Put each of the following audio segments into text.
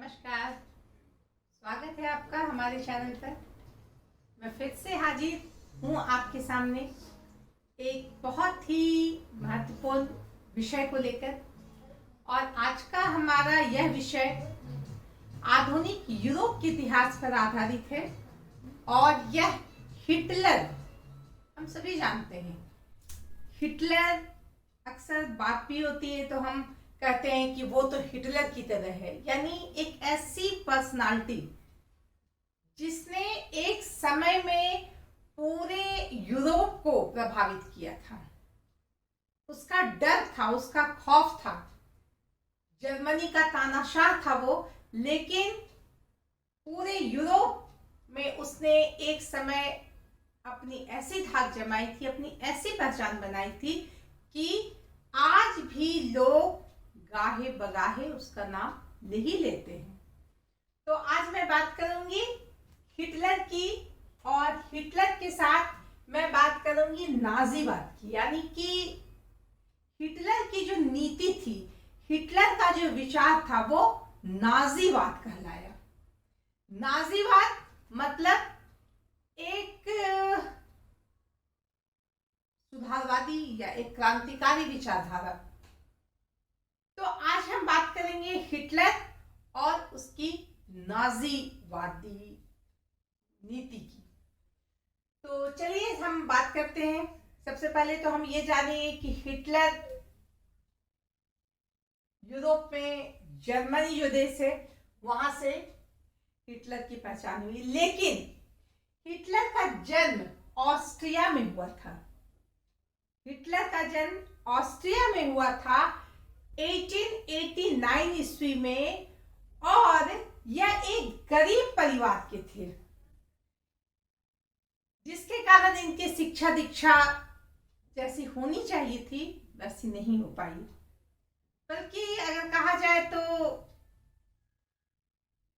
नमस्कार। स्वागत है आपका हमारे चैनल पर। मैं फिर से हाजिर हूँ आपके सामने एक बहुत ही महत्वपूर्ण विषय को लेकर। और आज का हमारा यह विषय आधुनिक यूरोप के इतिहास पर आधारित है। और यह हिटलर, हम सभी जानते हैं हिटलर, अक्सर बात भी होती है तो हम कहते हैं कि वो तो हिटलर की तरह है, यानी एक ऐसी पर्सनालिटी जिसने एक समय में पूरे यूरोप को प्रभावित किया था। उसका डर था, उसका खौफ था, जर्मनी का तानाशाह था वो, लेकिन पूरे यूरोप में उसने एक समय अपनी ऐसी धाक जमाई थी, अपनी ऐसी पहचान बनाई थी कि आज भी लोग गाहे बगाहे उसका नाम ले ही लेते हैं। तो आज मैं बात करूंगी हिटलर की, और हिटलर के साथ मैं बात करूंगी नाजीवाद की, यानी कि हिटलर की जो नीति थी, हिटलर का जो विचार था वो नाजीवाद कहलाया। नाजीवाद मतलब एक सुधारवादी या एक क्रांतिकारी विचारधारा। तो आज हम बात करेंगे हिटलर और उसकी नाजीवादी नीति की। तो चलिए हम बात करते हैं। सबसे पहले तो हम ये जानेंगे कि हिटलर यूरोप में, जर्मनी जो देश है वहां से हिटलर की पहचान हुई। लेकिन हिटलर का जन्म ऑस्ट्रिया में हुआ था। हिटलर का जन्म ऑस्ट्रिया में हुआ था 1889 ईस्वी में, और यह एक गरीब परिवार के थे, जिसके कारण इनकी शिक्षा दीक्षा जैसी होनी चाहिए थी वैसी नहीं हो पाई। बल्कि अगर कहा जाए तो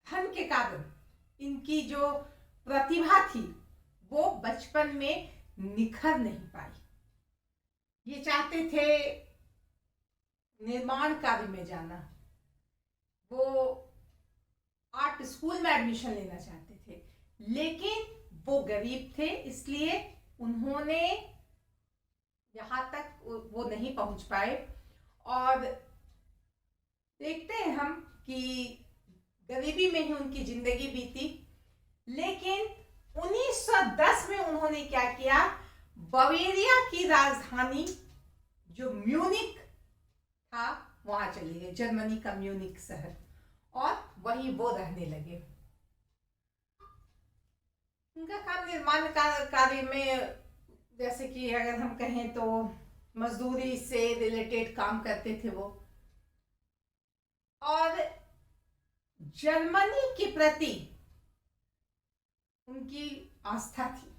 धन के कारण इनकी जो प्रतिभा थी वो बचपन में निखर नहीं पाई। ये चाहते थे निर्माण कार्य में जाना, वो आर्ट स्कूल में एडमिशन लेना चाहते थे, लेकिन वो गरीब थे, इसलिए उन्होंने यहाँ तक वो नहीं पहुंच पाए। और देखते हैं हम कि गरीबी में ही उनकी जिंदगी बीती। लेकिन 1910 में उन्होंने क्या किया, बवेरिया की राजधानी जो म्यूनिक था वहां चले गए, जर्मनी का म्यूनिक शहर, और वहीं वो रहने लगे। उनका काम निर्माण कार्य में, जैसे कि अगर हम कहें तो मजदूरी से रिलेटेड काम करते थे वो, और जर्मनी के प्रति उनकी आस्था थी।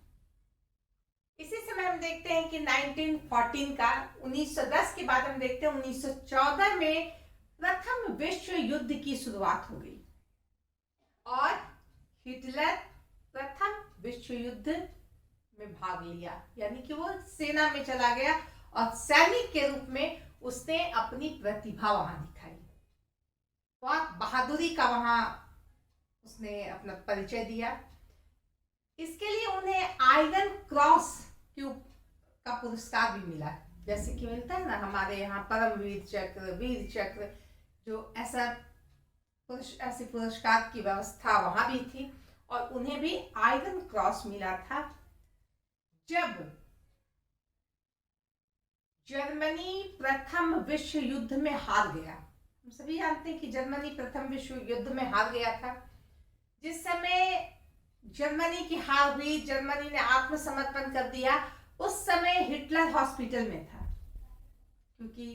इसी समय हम देखते हैं कि 1914 का 1910 के बाद हम देखते हैं 1914 में प्रथम विश्व युद्ध की शुरुआत हो गई, और हिटलर प्रथम विश्व युद्ध में भाग लिया, यानी कि वो सेना में चला गया और सैनिक के रूप में उसने अपनी प्रतिभा वहां दिखाई। बहुत बहादुरी का वहां उसने अपना परिचय दिया। इसके लिए उन्हें आयरन क्रॉस का पुरस्कार भी मिला, जैसे कि मिलता है ना हमारे यहाँ परमवीर चक्र, वीर चक्र, जो ऐसे पुरस्कार की व्यवस्था वहां भी थी, और उन्हें भी आयरन क्रॉस मिला था। जब जर्मनी प्रथम विश्व युद्ध में हार गया, हम सभी जानते हैं कि जर्मनी प्रथम विश्व युद्ध में हार गया था। जिस समय जर्मनी की हार हुई, जर्मनी ने आत्मसमर्पण कर दिया, उस समय हिटलर हॉस्पिटल में था, क्योंकि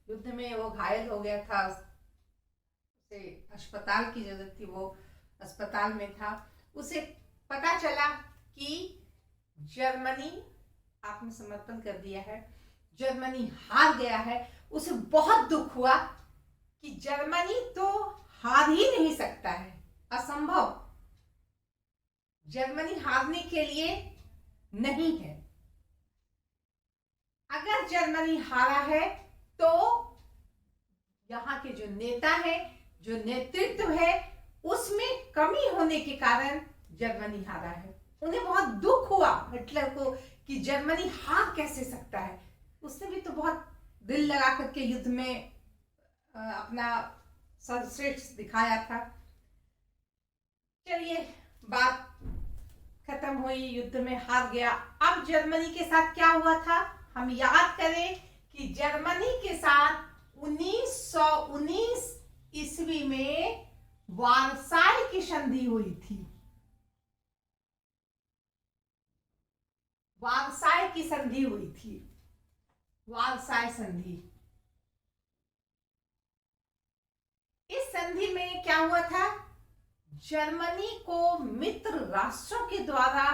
युद्ध में वो घायल हो गया था, उसे अस्पताल की जरूरत थी, वो अस्पताल में था। उसे पता चला कि जर्मनी आत्मसमर्पण कर दिया है, जर्मनी हार गया है। उसे बहुत दुख हुआ कि जर्मनी तो हार ही नहीं सकता है, असंभव, जर्मनी हारने के लिए नहीं है। अगर जर्मनी हारा है तो यहाँ के जो नेता है, जो नेतृत्व है, उसमें कमी होने के कारण जर्मनी हारा है। उन्हें बहुत दुख हुआ हिटलर को कि जर्मनी हार कैसे सकता है। उसने भी तो बहुत दिल लगा करके युद्ध में अपना सर्वश्रेष्ठ दिखाया था। चलिए, बात खत्म हुई, युद्ध में हार गया। अब जर्मनी के साथ क्या हुआ था हम याद करें कि जर्मनी के साथ 1919 ईस्वी में वारसाई की संधि हुई थी। वारसाई की संधि हुई थी, वारसाई संधि। इस संधि में क्या हुआ था, जर्मनी को मित्र राष्ट्रों के द्वारा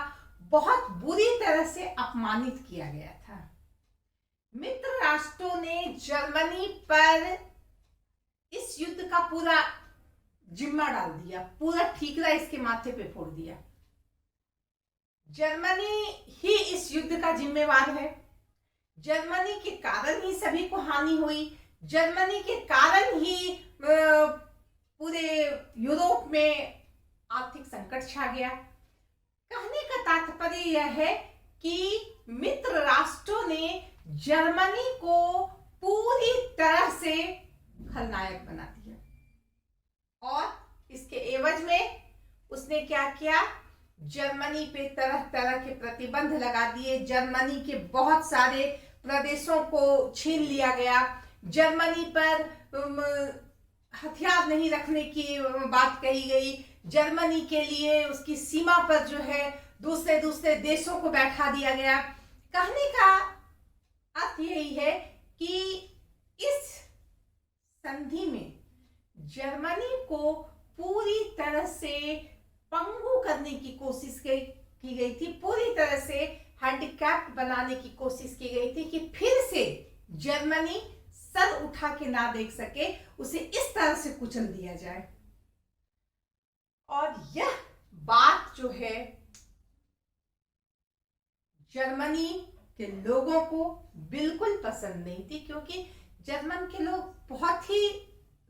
बहुत बुरी तरह से अपमानित किया गया था। मित्र राष्ट्रों ने जर्मनी पर इस युद्ध का पूरा जिम्मा डाल दिया, पूरा ठीकरा इसके माथे पे फोड़ दिया। जर्मनी ही इस युद्ध का जिम्मेवार है। जर्मनी के कारण ही सभी को हानि हुई। जर्मनी के कारण ही पूरे यूरोप में आर्थिक संकट छा गया। कहने का तात्पर्य यह है कि मित्र राष्ट्रों ने जर्मनी को पूरी तरह से खलनायक बना दिया और इसके एवज में उसने क्या किया, जर्मनी पे तरह तरह के प्रतिबंध लगा दिए। जर्मनी के बहुत सारे प्रदेशों को छीन लिया गया। जर्मनी पर हथियार नहीं रखने की बात कही गई। जर्मनी के लिए उसकी सीमा पर जो है दूसरे दूसरे देशों को बैठा दिया गया। कहने का अर्थ यही है कि इस संधि में जर्मनी को पूरी तरह से पंगु करने की कोशिश की गई थी, पूरी तरह से हैंडीकैप्ड बनाने की कोशिश की गई थी कि फिर से जर्मनी सर उठा के ना देख सके, उसे इस तरह से कुचल दिया जाए। और यह बात जो है जर्मनी के लोगों को बिल्कुल पसंद नहीं थी, क्योंकि जर्मन के लोग बहुत ही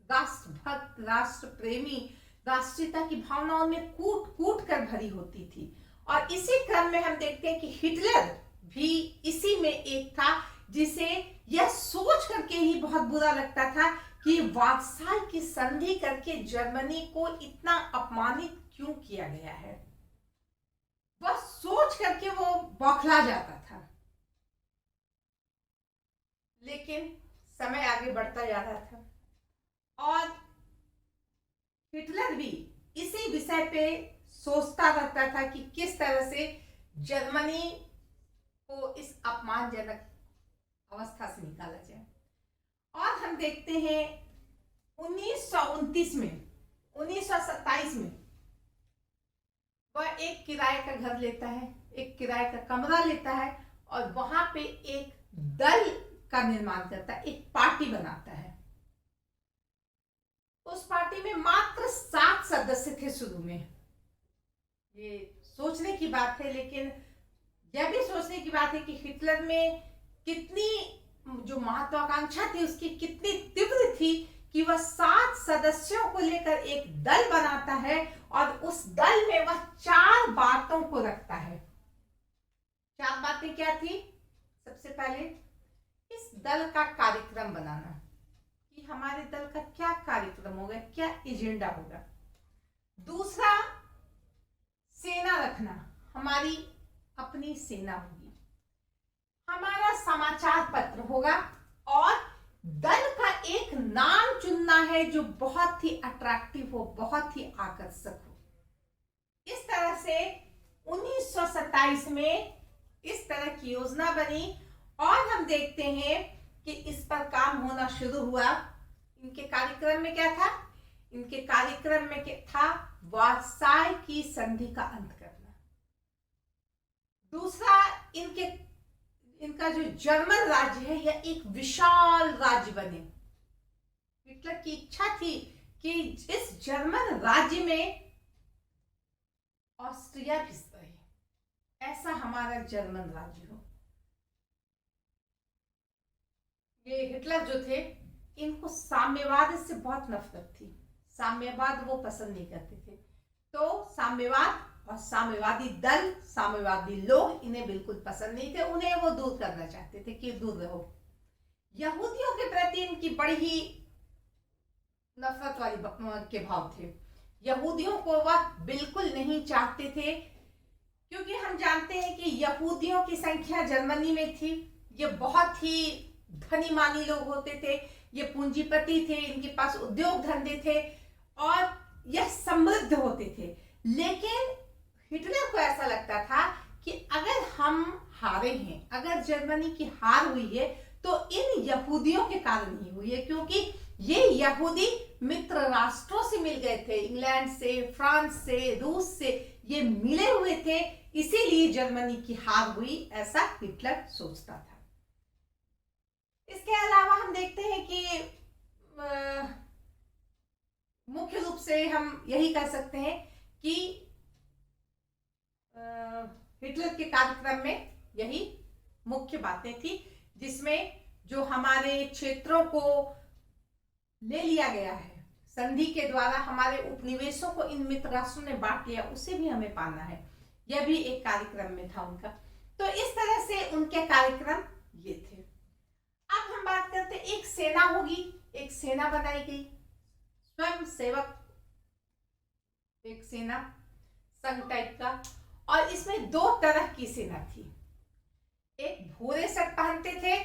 राष्ट्रभक्त, राष्ट्र प्रेमी, राष्ट्रीयता की भावनाओं में कूट कूट कर भरी होती थी। और इसी क्रम में हम देखते हैं कि हिटलर भी इसी में एक था, जिसे यह सोच करके ही बहुत बुरा लगता था कि वार्साई की संधि करके जर्मनी को इतना अपमानित क्यों किया गया है। वह सोच करके वो बौखला जाता था। लेकिन समय आगे बढ़ता जा रहा था और हिटलर भी इसी विषय पे सोचता रहता था कि किस तरह से जर्मनी को इस अपमानजनक अवस्था से निकाला जाए। और हम देखते हैं 1929 में, 1927 में वह एक किराए का घर लेता है, एक किराए का कमरा लेता है और वहां पे एक दल का निर्माण करता है, एक पार्टी बनाता है। उस पार्टी में मात्र 7 सदस्य थे शुरू में। ये सोचने की बात है, लेकिन यह भी सोचने की बात है कि हिटलर में कितनी जो महत्वाकांक्षा थी उसकी कितनी तीव्र थी कि वह 7 सदस्यों को लेकर एक दल बनाता है और उस दल में वह 4 बातों को रखता है। 4 बातें क्या थी? सबसे पहले इस दल का कार्यक्रम बनाना, कि हमारे दल का क्या कार्यक्रम होगा, क्या एजेंडा होगा। दूसरा, सेना रखना, हमारी अपनी सेना होगी, हमारा समाचार पत्र होगा और दल का एक नाम चुनना है जो बहुत ही अट्रैक्टिव हो, बहुत ही आकर्षक हो। इस तरह से 1927 में इस तरह की योजना बनी और हम देखते हैं कि इस पर काम होना शुरू हुआ। इनके कार्यक्रम में क्या था? इनके कार्यक्रम में क्या था? वार्साई की संधि का अंत करना। दूसरा, इनका जो जर्मन राज्य है यह एक विशाल राज्य बने। हिटलर की इच्छा थी कि इस जर्मन राज्य में ऑस्ट्रिया भी रहे, ऐसा हमारा जर्मन राज्य हो। ये हिटलर जो थे, इनको साम्यवाद से बहुत नफरत थी। साम्यवाद वो पसंद नहीं करते थे। तो साम्यवाद और साम्यवादी दल, साम्यवादी लोग इन्हें बिल्कुल पसंद नहीं थे, उन्हें वो दूर करना चाहते थे कि दूर रहो। यहूदियों के प्रति इनकी बड़ी ही नफरत वाली के भाव थे। यहूदियों को वह बिल्कुल नहीं चाहते थे, क्योंकि हम जानते हैं कि यहूदियों की संख्या जर्मनी में थी। ये बहुत ही धनी मानी लोग होते थे, ये पूंजीपति थे, इनके पास उद्योग धंधे थे और यह समृद्ध होते थे। लेकिन हिटलर को ऐसा लगता था कि अगर हम हारे हैं, अगर जर्मनी की हार हुई है तो इन यहूदियों के कारण ही हुई है, क्योंकि ये यहूदी मित्र राष्ट्रों से मिल गए थे, इंग्लैंड से, फ्रांस से, रूस से, ये मिले हुए थे, इसीलिए जर्मनी की हार हुई, ऐसा हिटलर सोचता था। इसके अलावा हम देखते हैं कि मुख्य रूप से हम यही कह सकते हैं कि हिटलर के कार्यक्रम में यही मुख्य बातें थी, जिसमें जो हमारे क्षेत्रों को ले लिया गया है संधि के द्वारा, हमारे उपनिवेशों को इन मित्र राष्ट्रों ने बांट लिया, उसे भी हमें पाना है, यह भी एक कार्यक्रम में था उनका। तो इस तरह से उनके कार्यक्रम ये थे। अब हम बात करते हैं, एक सेना होगी, एक सेना बनाई गई, स्वयं सेवक एक सेना संघ टाइप का, और इसमें दो तरह की सेना थी, एक भूरे शर्ट पहनते थे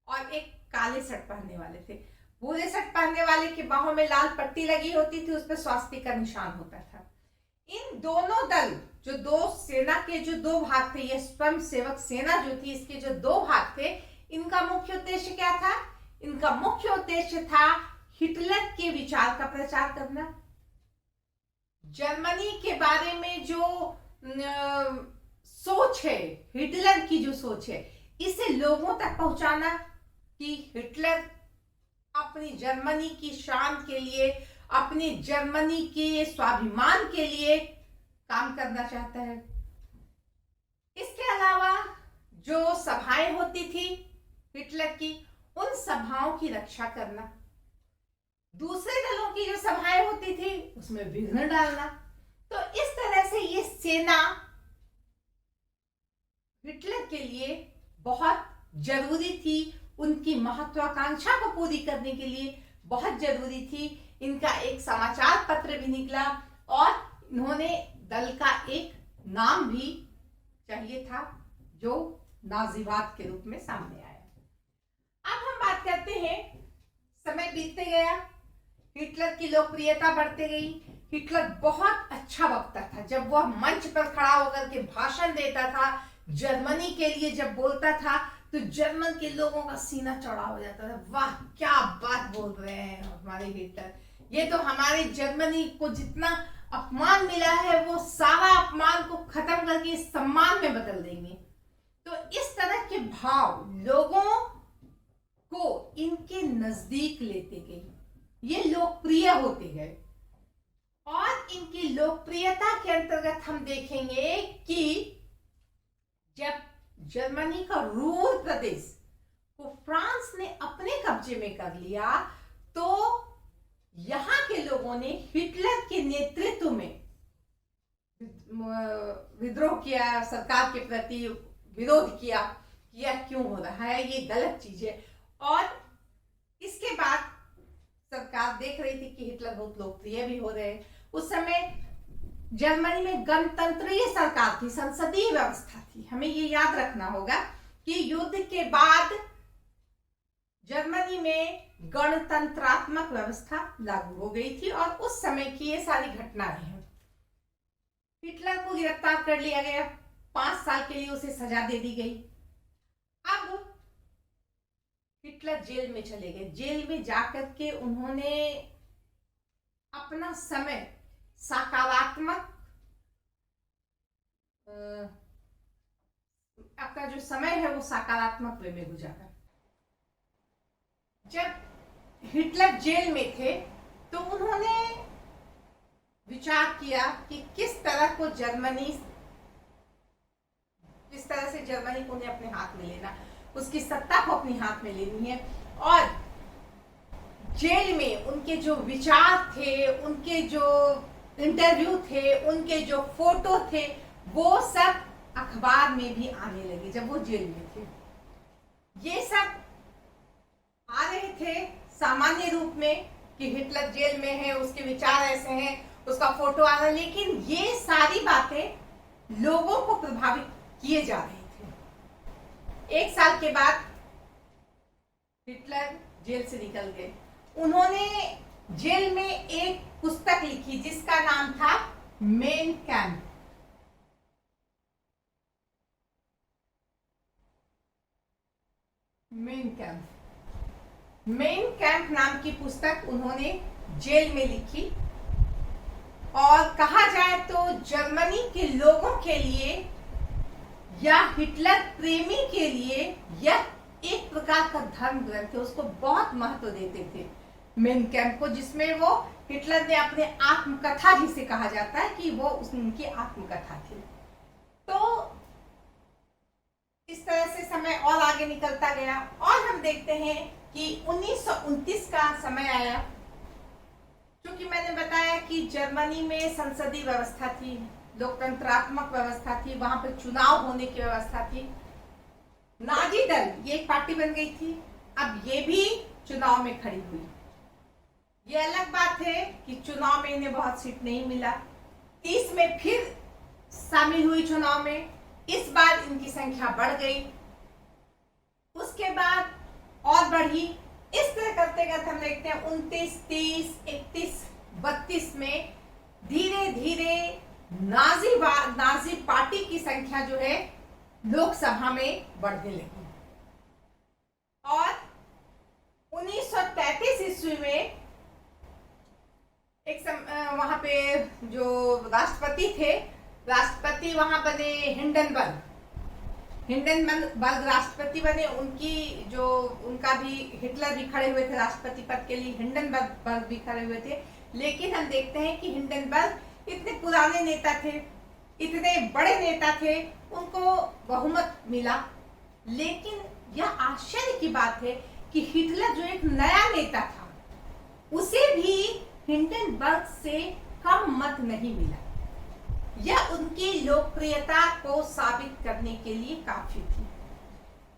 और एक काले शर्ट पहनने वाले थे। भूरे शर्ट पहनने वाले की बाहों में लाल पट्टी लगी होती थी, उस पर स्वास्तिक का निशान होता था। इन दोनों दल, जो दो सेना के जो दो भाग थे, ये स्वयं सेवक सेना जो थी, इसके जो दो भाग थे, इनका मुख्य उद्देश्य क्या था? इनका मुख्य उद्देश्य था हिटलर के विचार का प्रचार करना, जर्मनी के बारे में जो सोच है, हिटलर की जो सोच है, इसे लोगों तक पहुंचाना कि हिटलर अपनी जर्मनी की शान के लिए, अपनी जर्मनी के स्वाभिमान के लिए काम करना चाहता है। इसके अलावा जो सभाएं होती थी हिटलर की, उन सभाओं की रक्षा करना, दूसरे दलों की जो सभाएं होती थी उसमें विघ्न डालना। तो इस तरह से ये सेना हिटलर के लिए बहुत जरूरी थी, उनकी महत्वाकांक्षा को पूरी करने के लिए बहुत जरूरी थी। इनका एक समाचार पत्र भी निकला और इन्होंने दल का एक नाम भी चाहिए था, जो नाजीवाद के रूप में सामने आया। अब हम बात करते हैं, समय बीतते गया, हिटलर की लोकप्रियता बढ़ती गई। हिटलर बहुत अच्छा वक्ता था, जब वह मंच पर खड़ा होकर के भाषण देता था, जर्मनी के लिए जब बोलता था, तो जर्मन के लोगों का सीना चौड़ा हो जाता था। वाह, क्या बात बोल रहे हैं हमारे हिटलर, ये तो हमारे जर्मनी को जितना अपमान मिला है, वो सारा अपमान को खत्म करके सम्मान में बदल देंगे। तो इस तरह के भाव लोगों को इनके नजदीक लेते गए, ये लोकप्रिय होते गए, और इनकी लोकप्रियता के अंतर्गत हम देखेंगे कि जब जर्मनी का रूर प्रदेश को फ्रांस ने अपने कब्जे में कर लिया, तो यहां के लोगों ने हिटलर के नेतृत्व में विद्रोह किया, सरकार के प्रति विरोध किया, यह क्यों हो रहा है, ये गलत चीज है। और इसके बाद सरकार देख रही थी कि हिटलर बहुत लोकप्रिय भी हो रहे हैं। उस समय जर्मनी में गणतंत्रीय सरकार थी, संसदीय व्यवस्था थी। हमें ये याद रखना होगा कि युद्ध के बाद जर्मनी में गणतंत्रात्मक व्यवस्था लागू हो गई थी, और उस समय की ये सारी घटनाएं हैं। हिटलर को गिरफ्तार कर लिया गया, 5 साल के लिए उसे सजा दे दी गई। अब हिटलर जेल में चले गए। जेल में जाकर के उन्होंने अपना समय सकारात्मक, आपका जो समय है वो सकारात्मक वे में गुजारा। जब हिटलर जेल में थे तो उन्होंने विचार किया कि किस तरह से जर्मनी को उन्हें अपने हाथ में लेना, उसकी सत्ता को अपने हाथ में लेनी है। और जेल में उनके जो विचार थे, उनके जो इंटरव्यू थे, उनके जो फोटो थे, वो सब अखबार में भी आने लगे जब वो जेल में थे। ये सब आ रहे थे सामान्य रूप में कि हिटलर जेल में है, उसके विचार ऐसे हैं, उसका फोटो आ रहा है, लेकिन ये सारी बातें लोगों को प्रभावित किए जा रहे थे। 1 साल के बाद हिटलर जेल से निकल गए। उन्होंने जेल में एक पुस्तक लिखी जिसका नाम था मेन कैम्प। मेन कैंप नाम की पुस्तक उन्होंने जेल में लिखी। और कहा जाए तो जर्मनी के लोगों के लिए या हिटलर प्रेमी के लिए यह एक प्रकार का धर्म ग्रंथ है। उसको बहुत महत्व देते थे मेन कैंप को, जिसमें वो हिटलर ने अपने आत्मकथा, जिसे कहा जाता है कि वो उनकी आत्मकथा थी। तो इस तरह से समय और आगे निकलता गया और हम देखते हैं कि 1929 का समय आया। क्योंकि मैंने बताया कि जर्मनी में संसदीय व्यवस्था थी, लोकतंत्रात्मक व्यवस्था थी, वहां पर चुनाव होने की व्यवस्था थी। नाजी दल ये एक पार्टी बन गई थी, अब ये भी चुनाव में खड़ी हुई। ये अलग बात है कि चुनाव में इन्हें बहुत सीट नहीं मिला। 30 में फिर शामिल हुई चुनाव में, इस बार इनकी संख्या बढ़ गई, उसके बाद और बढ़ी। इस तरह करते करते हम देखते हैं 29, 30, 31, 32 में धीरे धीरे नाजी पार्टी की संख्या जो है लोकसभा में बढ़ने लगी। और 1933 ईस्वी में वहां पे जो राष्ट्रपति थे, राष्ट्रपति वहां बने हिंडनबर्ग राष्ट्रपति बने। उनका भी हिटलर भी खड़े हुए थे राष्ट्रपति पद के लिए, हिंडनबर्ग भी खड़े हुए थे। लेकिन हम देखते हैं कि हिंडनबर्ग इतने पुराने नेता थे, इतने बड़े नेता थे, उनको बहुमत मिला। लेकिन यह आश्चर्य की बात है कि हिटलर जो एक नया नेता था, उसे भी हिंडनबर्ग से कम मत नहीं मिला। यह उनकी लोकप्रियता को साबित करने के लिए काफी थी।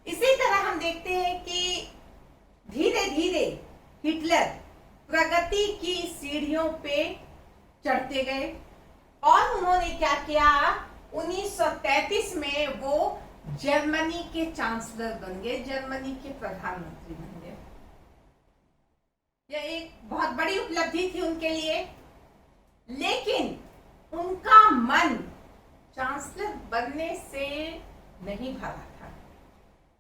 इसी तरह हम देखते हैं कि धीरे धीरे हिटलर प्रगति की सीढ़ियों पे चढ़ते गए और उन्होंने क्या किया, 1933 में वो जर्मनी के चांसलर बन गए, जर्मनी के प्रधानमंत्री बन गए। यह एक बहुत बड़ी उपलब्धि थी उनके लिए। लेकिन उनका मन चांसलर बनने से नहीं भरा था।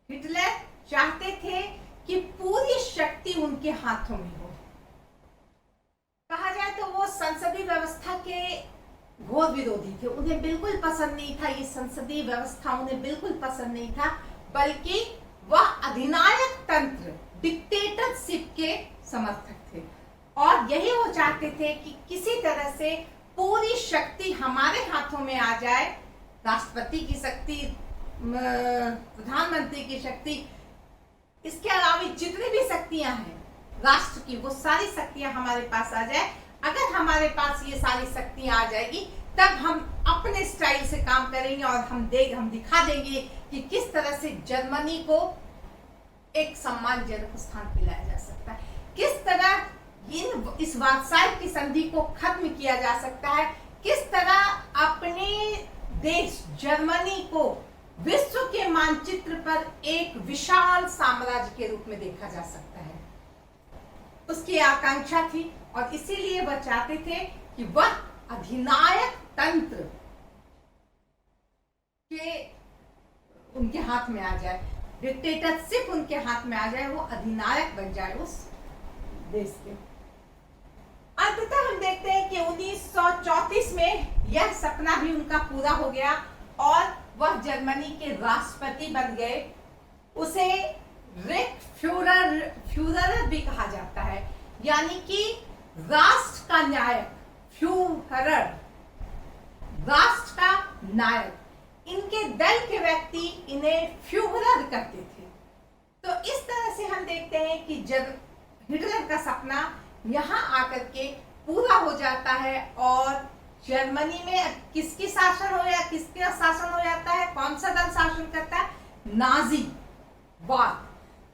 हिटलर चाहते थे कि पूरी शक्ति उनके हाथों में हो। कहा जाए तो वो संसदीय व्यवस्था के घोर विरोधी थे। उन्हें बिल्कुल पसंद नहीं था ये संसदीय व्यवस्था, उन्हें बिल्कुल पसंद नहीं था, बल्कि वह अधिनायक तंत्र, डिक्टेटरशिप के समर्थक थे। और यही वो चाहते थे कि किसी तरह से पूरी शक्ति हमारे हाथों में आ जाए, राष्ट्रपति की शक्ति, प्रधानमंत्री की शक्ति, इसके अलावा जितनी भी शक्तियां हैं राष्ट्र की, वो सारी शक्तियां हमारे पास आ जाए। अगर हमारे पास ये सारी शक्तियां आ जाएगी, तब हम अपने स्टाइल से काम करेंगे और हम दिखा देंगे कि किस तरह से जर्मनी को एक सम्मानजनक स्थान दिलाया जा सकता है, किस तरह इस वार्साई की संधि को खत्म किया जा सकता है, किस तरह अपने देश जर्मनी को विश्व के मानचित्र पर एक विशाल साम्राज्य के रूप में देखा जा सकता है। उसकी आकांक्षा थी और इसीलिए वह चाहते थे कि वह अधिनायक तंत्र के उनके हाथ में आ जाए, डिक्टेटरशिप उनके हाथ में आ जाए, वो अधिनायक बन जाए उस देश के। अंततः हम देखते हैं कि 1934 में यह सपना भी उनका पूरा हो गया और वह जर्मनी के राष्ट्रपति बन गए। उसे फ्यूहरर भी कहा जाता है, यानी कि राष्ट्र का नायक, फ्यूहरर, राष्ट्र का नायक। इनके दल के व्यक्ति इन्हें फ्यूहरर कहते थे। तो इस तरह से हम देखते हैं कि जब हिटलर का सपना यहाँ आकर के पूरा हो जाता है और जर्मनी में किसकी शासन हो या किसका शासन हो जाता है? कौन सा दल शासन करता है? नाजीवाद,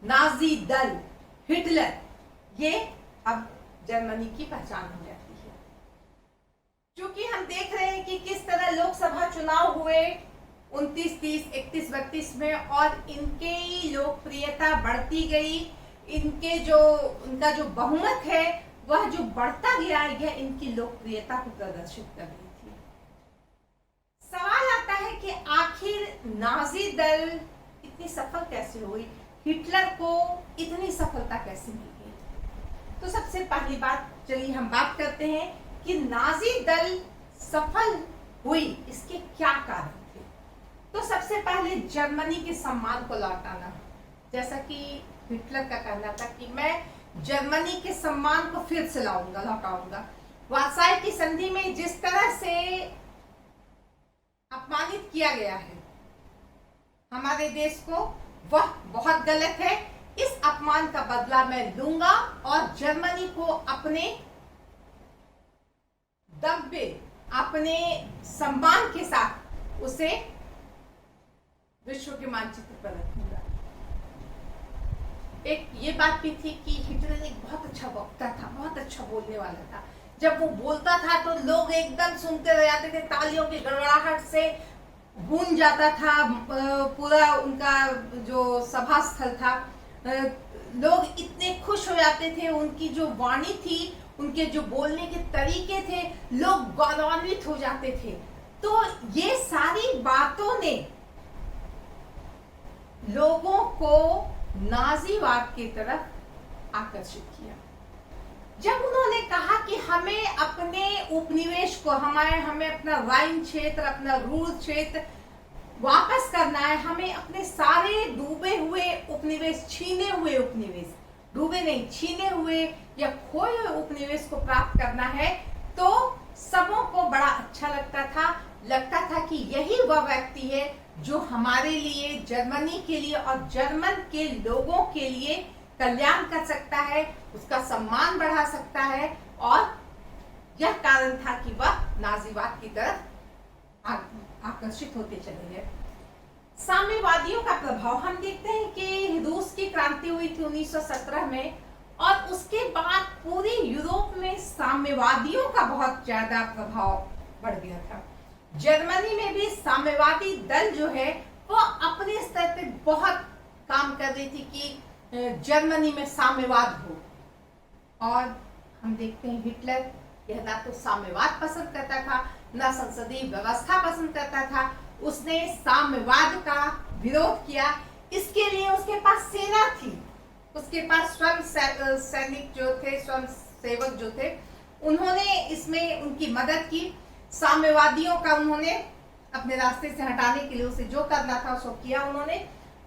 नाजी दल, हिटलर, ये अब जर्मनी की पहचान हो जाती है। क्योंकि हम देख रहे हैं कि किस तरह लोकसभा चुनाव हुए 29, 30, 31, 32 में और इनकी लोकप्रियता बढ़ती गई। उनका जो बहुमत है वह जो बढ़ता गया, यह इनकी लोकप्रियता को प्रदर्शित कर रही थी। सवाल आता है कि आखिर नाजी दल इतनी सफल कैसे हुई, हिटलर को इतनी सफलता कैसे मिली? तो सबसे पहली बात, चलिए हम बात करते हैं कि नाजी दल सफल हुई, इसके क्या कारण थे। तो सबसे पहले जर्मनी के सम्मान को लौटाना। जैसा कि हिटलर का कहना था कि मैं जर्मनी के सम्मान को फिर से लौटाऊंगा। वर्साई की संधि में जिस तरह से अपमानित किया गया है हमारे देश को, वह बहुत गलत है। इस अपमान का बदला मैं लूंगा और जर्मनी को अपने दम पे, अपने सम्मान के साथ उसे विश्व के मानचित्र पर रखूंगा। एक ये बात भी थी कि हिटलर एक बहुत अच्छा वक्ता था, बहुत अच्छा बोलने वाला था। जब वो बोलता था तो लोग एकदम सुनते रह जाते थे, तालियों की गड़गड़ाहट से गूंज जाता था पूरा उनका जो सभा स्थल था। लोग इतने खुश हो जाते थे, उनकी जो वाणी थी, उनके जो बोलने के तरीके थे, लोग गौरवान्वित हो जाते थे। तो ये सारी बातों ने लोगों को नाजीवाद की तरफ आकर्षित किया। जब उन्होंने कहा कि हमें अपने उपनिवेश को, हमें अपना राइन क्षेत्र, अपना रूर क्षेत्र वापस करना है, हमें अपने सारे डूबे हुए उपनिवेश, छीने हुए उपनिवेश, डूबे नहीं, छीने हुए या खोए हुए उपनिवेश को प्राप्त करना है, तो सबों को बड़ा अच्छा लगता था कि यही वह व्यक्ति है जो हमारे लिए, जर्मनी के लिए और जर्मन के लोगों के लिए कल्याण कर सकता है, उसका सम्मान बढ़ा सकता है। और यह कारण था कि वह नाजीवाद की तरफ आकर्षित होते चले गए। साम्यवादियों का प्रभाव हम देखते हैं कि रूस की क्रांति हुई थी 1917 में और उसके बाद पूरे यूरोप में साम्यवादियों का बहुत ज्यादा प्रभाव बढ़ गया था। जर्मनी में भी साम्यवादी दल जो है वो अपने स्तर पे बहुत काम कर रही थी कि जर्मनी में साम्यवाद हो। और हम देखते हैं हिटलर यह ना तो साम्यवाद पसंद करता था, ना संसदीय व्यवस्था पसंद करता था। उसने साम्यवाद का विरोध किया। इसके लिए उसके पास सेना थी, उसके पास स्वयं सैनिक जो थे, स्वयं सेवक जो थे, उन्होंने इसमें उनकी मदद की। साम्यवादियों का उन्होंने अपने रास्ते से हटाने के लिए उसे जो करना था उसको किया उन्होंने,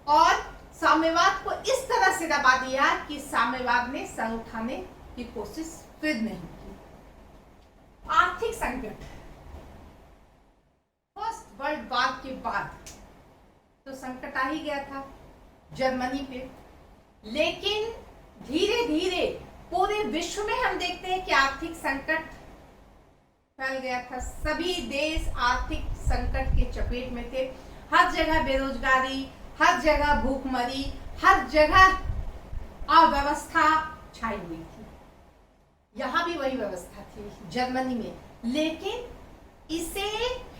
और साम्यवाद को इस तरह से दबा दिया कि साम्यवाद ने सर उठाने की कोशिश फिर नहीं की। आर्थिक संकट, फर्स्ट वर्ल्ड वॉर के बाद तो संकट आ ही गया था जर्मनी पे, लेकिन धीरे धीरे पूरे विश्व में हम देखते हैं कि आर्थिक संकट फैल गया था। सभी देश आर्थिक संकट के चपेट में थे। हर जगह बेरोजगारी, हर जगह भूखमरी, हर जगह अव्यवस्था छाई हुई थी। यहाँ भी वही व्यवस्था थी जर्मनी में, लेकिन इसे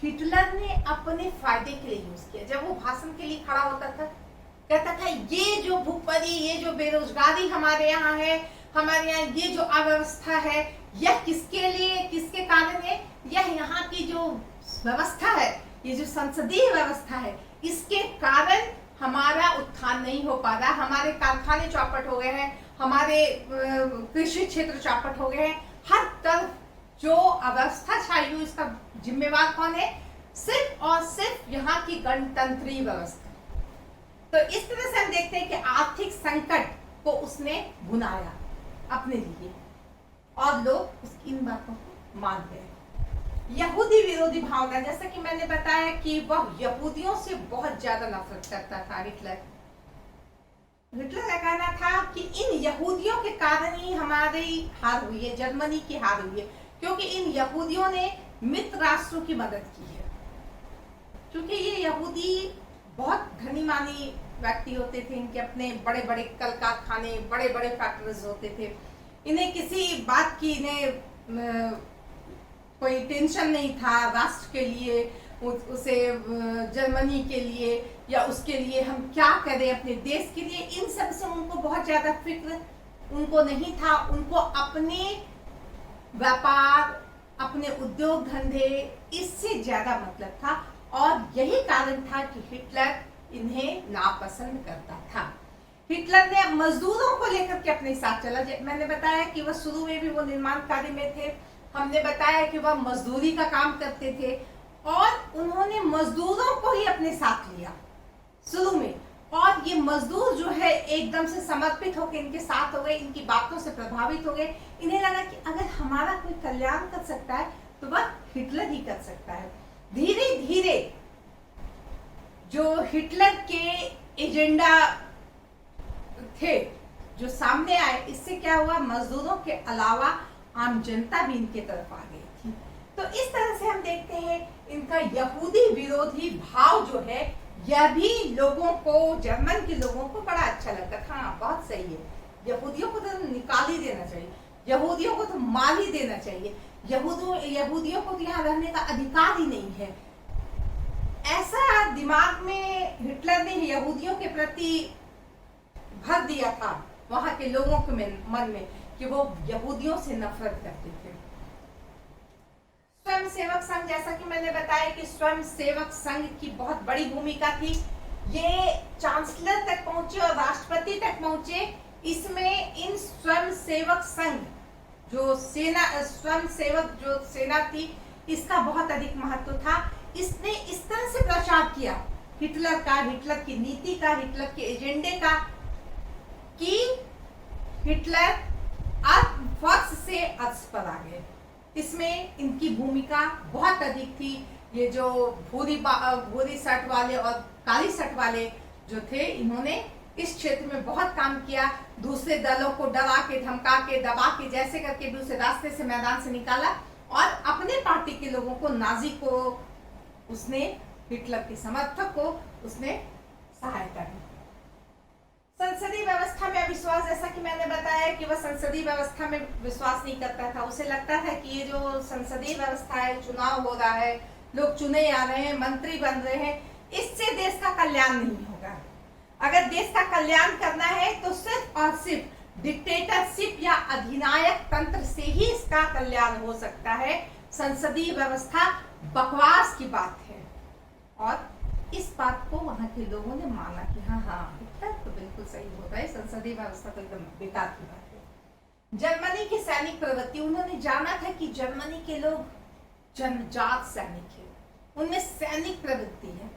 हिटलर ने अपने फायदे के लिए यूज किया। जब वो भाषण के लिए खड़ा होता था, कहता था ये जो भूखमरी, ये जो बेरोजगारी हमारे यहाँ है, हमारे यहाँ ये जो अव्यवस्था है, यह किसके लिए, किसके कारण है? यह यहाँ की जो व्यवस्था है, ये जो संसदीय व्यवस्था है, इसके कारण हमारा उत्थान नहीं हो पा रहा। हमारे कारखाने चौपट हो गए हैं, हमारे कृषि क्षेत्र चौपट हो गए हैं। हर तरफ जो अवस्था छाई हुई, इसका जिम्मेवार कौन है? सिर्फ और सिर्फ यहाँ की गणतंत्रीय व्यवस्था। तो इस तरह से हम देखते हैं कि आर्थिक संकट को उसने बुनाया अपने लिए और लोग उसकी इन बातों को मान गए। यहूदी विरोधी भावना, जैसा कि मैंने बताया कि वह यहूदियों से बहुत ज्यादा नफरत करता था हिटलर। हिटलर का कहना था कि इन यहूदियों के कारण ही हमारी हार हुई है, जर्मनी की हार हुई है, क्योंकि इन यहूदियों ने मित्र राष्ट्रों की मदद की है। क्योंकि ये यहूदी बहुत धनी मानी व्यक्ति होते थे, इनके अपने बड़े बड़े कल कारखाने, बड़े बड़े फैक्ट्रीज होते थे, इन्हें किसी बात की कोई टेंशन नहीं था राष्ट्र के लिए, उसे जर्मनी के लिए या उसके लिए हम क्या करें अपने देश के लिए, इन सब से उनको बहुत ज्यादा फिक्र उनको नहीं था। उनको अपने व्यापार, अपने उद्योग धंधे, इससे ज्यादा मतलब था। और यही कारण था कि हिटलर इन्हें नापसंद करता था। हिटलर ने मजदूरों को लेकर के अपने साथ चला। मैंने बताया कि वह शुरू में भी वो निर्माण कार्य में थे, हमने बताया कि वह मजदूरी का काम करते थे, और उन्होंने मजदूरों को ही अपने साथ लिया शुरू में। और ये मजदूर जो है एकदम से समर्पित होकर इनके साथ हो गए, इनकी बातों से प्रभावित हो गए। इन्हें लगा कि अगर हमारा कोई कल्याण कर सकता है तो वह हिटलर ही कर सकता है। धीरे धीरे जो हिटलर के एजेंडा थे जो सामने आए, इससे क्या हुआ, मजदूरों के अलावा आम जनता भी इनके तरफ आ गई थी। तो इस तरह से हम देखते हैं इनका यहूदी विरोधी भाव जो है, यह भी लोगों को, जर्मन के लोगों को बड़ा अच्छा लगता था। हाँ, बहुत सही है, यहूदियों को तो निकाल ही देना चाहिए, यहूदियों को तो मार ही देना चाहिए, यहूदियों को तो यहाँ रहने का अधिकार ही नहीं है। ऐसा दिमाग में हिटलर ने यहूदियों के प्रति भर दिया था वहां के लोगों के मन में कि वो यहूदियों से नफरत करते थे। स्वयं सेवक संघ, जैसा कि मैंने बताया कि स्वयं सेवक संघ की बहुत बड़ी भूमिका थी। ये चांसलर तक पहुंचे और राष्ट्रपति तक पहुंचे। इसमें इन स्वयं सेवक संघ जो सेना, स्वयं सेवक जो सेना थी, इसका बहुत अधिक महत्व था। इसने इस तरह से प्रचार किया हिटलर का, हिटलर की नीति का, हिटलर के एजेंडे का, कि हिटलर फर्श से अर्श पर आ गए। इसमें इनकी भूमिका बहुत अधिक थी। ये जो भूरी शर्ट वाले और काली शर्ट वाले जो थे, इन्होंने इस क्षेत्र में बहुत काम किया। दूसरे दलों को डरा के, धमका के, दबा के, जैसे करके भी उसे रास्ते से, मैदान से निकाला, और अपने पार्टी के लोगों को, नाजी को उसने, हिटलर के समर्थक को उसने सहायता दी। संसदीय व्यवस्था में अविश्वास, जैसा कि मैंने बताया कि वह संसदीय व्यवस्था में विश्वास नहीं करता था। उसे लगता था कि ये जो संसदीय व्यवस्था है, चुनाव हो रहा है, लोग चुने आ रहे हैं, मंत्री बन रहे हैं, इससे देश का कल्याण नहीं होगा। अगर देश का कल्याण करना है तो सिर्फ और सिर्फ डिक्टेटरशिप या अधिनायक तंत्र से ही इसका कल्याण हो सकता है। संसदीय व्यवस्था बकवास की बात है। और इस बात को वहां के लोगों ने माना कि हाँ, हिटलर तो बिल्कुल सही बोल रहा है, संसदीय व्यवस्था तो एकदम बेकार की बात है। जर्मनी की सैनिक प्रवृत्ति, उन्होंने जाना था कि जर्मनी के लोग जन्मजात सैनिक है, उनमें सैनिक प्रवृत्ति है।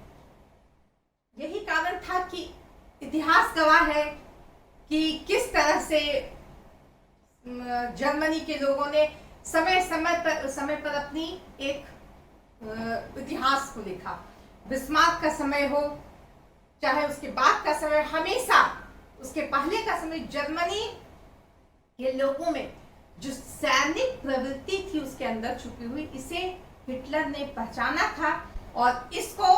यही कारण था कि इतिहास गवाह है कि किस तरह से जर्मनी के लोगों ने समय पर अपनी एक इतिहास को लिखा। बिस्मार्क का समय हो, चाहे उसके बाद का समय, हमेशा उसके पहले का समय, जर्मनी के लोगों में जो सैनिक प्रवृत्ति थी उसके अंदर छुपी हुई, इसे हिटलर ने पहचाना था। और इसको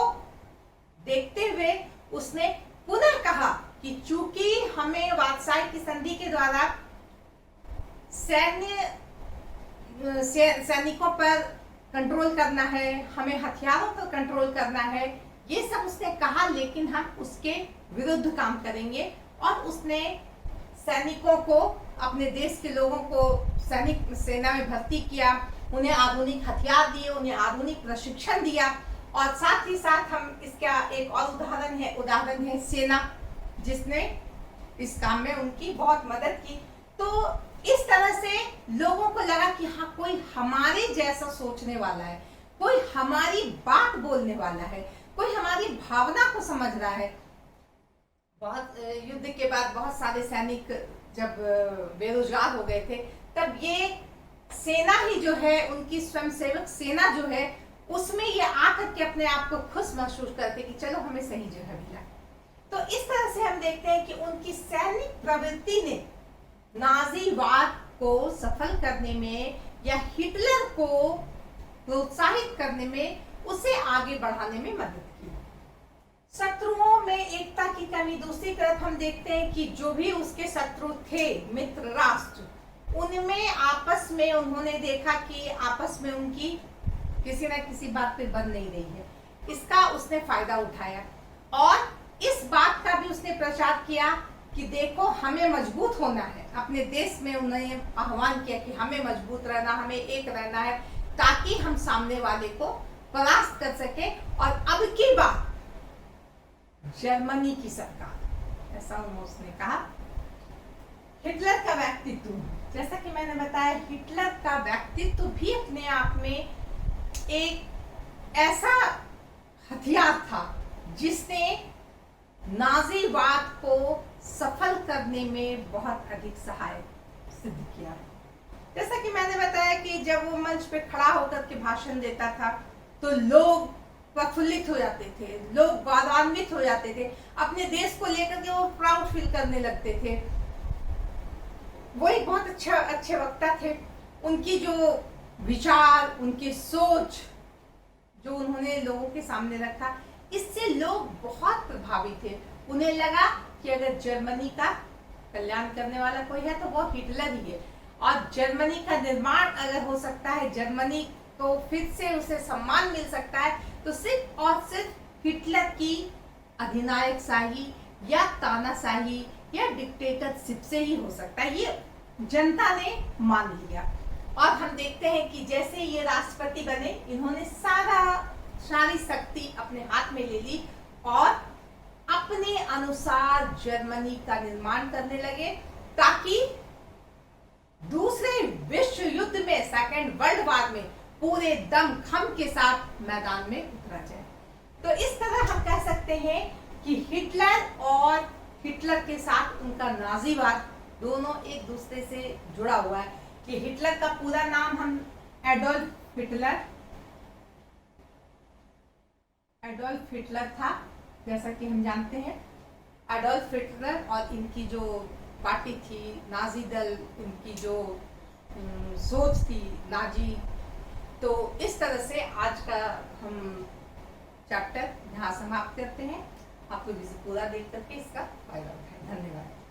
देखते हुए उसने पुनः कहा कि चूंकि हमें वर्साई की संधि के द्वारा सैनिकों पर कंट्रोल करना है, हमें हथियारों पर कंट्रोल करना है, ये सब उसने कहा, लेकिन हम उसके विरुद्ध काम करेंगे। और उसने सैनिकों को, अपने देश के लोगों को सैनिक सेना में भर्ती किया, उन्हें आधुनिक हथियार दिए, उन्हें आधुनिक प्रशिक्षण दिया। और साथ ही साथ हम इसका एक और उदाहरण है सेना, जिसने इस काम में उनकी बहुत मदद की। तो इस तरह से लोगों को लगा कि हाँ, कोई हमारे जैसा सोचने वाला है, कोई हमारी बात बोलने वाला है, कोई हमारी भावना को समझ रहा है। बहुत युद्ध के बाद बहुत सारे सैनिक जब बेरोजगार हो गए थे, तब ये सेना ही जो है, उनकी स्वयंसेवक सेना जो है, उसमें ये आकर के अपने आप को खुश महसूस करते कि चलो हमें सही जगह मिला। तो इस तरह से हम देखते हैं कि उनकी सैनिक प्रवृत्ति ने नाजीवाद को सफल करने में या हिटलर को प्रोत्साहित करने में, उसे आगे बढ़ाने में मदद की। शत्रुओं में एकता की कमी। दूसरी तरफ हम देखते हैं कि जो भी उसके शत्रु थे, मित्र राष्ट्र, उनमें आपस में उन्होंने देखा कि आपस में उनकी किसी न किसी बात पे बन नहीं रही है। इसका उसने फायदा उठाया और इस बात का भी उसने प्रचार किया कि देखो हमें मजबूत होना है। अपने देश में उन्होंने आह्वान किया कि हमें मजबूत रहना, हमें एक रहना है, ताकि हम सामने वाले को परास्त कर सके। और अब की बात जर्मनी की सरकार, ऐसा उसने कहा। हिटलर का व्यक्तित्व, जैसा कि मैंने बताया, हिटलर का व्यक्तित्व भी अपने आप में एक ऐसा हथियार था जिसने नाजीवाद को सफल करने में बहुत अधिक सहायक सिद्ध किया। जैसा कि मैंने बताया कि जब वो मंच पे खड़ा होकर के भाषण देता था तो लोग प्रफुल्लित हो जाते थे, लोग गौरवान्वित हो जाते थे, अपने देश को लेकर के वो प्राउड फील करने लगते थे। वो एक बहुत अच्छे वक्ता थे। उनकी जो विचार, उनकी सोच जो उन्होंने लोगों के सामने रखा, इससे लोग बहुत प्रभावित थे। उन्हें लगा कि अगर जर्मनी का कल्याण करने वाला कोई है तो वो हिटलर ही है, और जर्मनी का निर्माण अगर हो सकता है, जर्मनी को फिर से उसे सम्मान मिल सकता है, तो सिर्फ और सिर्फ हिटलर की अधिनायक शाही या तानाशाही या डिक्टेटरशिप से ही हो सकता है। ये जनता ने मान लिया। और हम देखते हैं कि जैसे ये राष्ट्रपति बने, इन्होंने सारी शक्ति अपने हाथ में ले ली और अपने अनुसार जर्मनी का निर्माण करने लगे, ताकि दूसरे विश्व युद्ध में, सेकेंड वर्ल्ड वॉर में पूरे दमखम के साथ मैदान में उतरा जाए। तो इस तरह हम कह सकते हैं कि हिटलर और हिटलर के साथ उनका नाजीवाद दोनों एक दूसरे से जुड़ा हुआ है। कि हिटलर का पूरा नाम हम एडोल्फ हिटलर था, जैसा कि हम जानते हैं। एडोल्फ हिटलर और इनकी जो पार्टी थी, नाजी दल, इनकी जो सोच थी नाजी। तो इस तरह से आज का हम चैप्टर यहाँ समाप्त करते हैं। आप लोग इसे पूरा देख करके इसका फायदा उठाएं। धन्यवाद।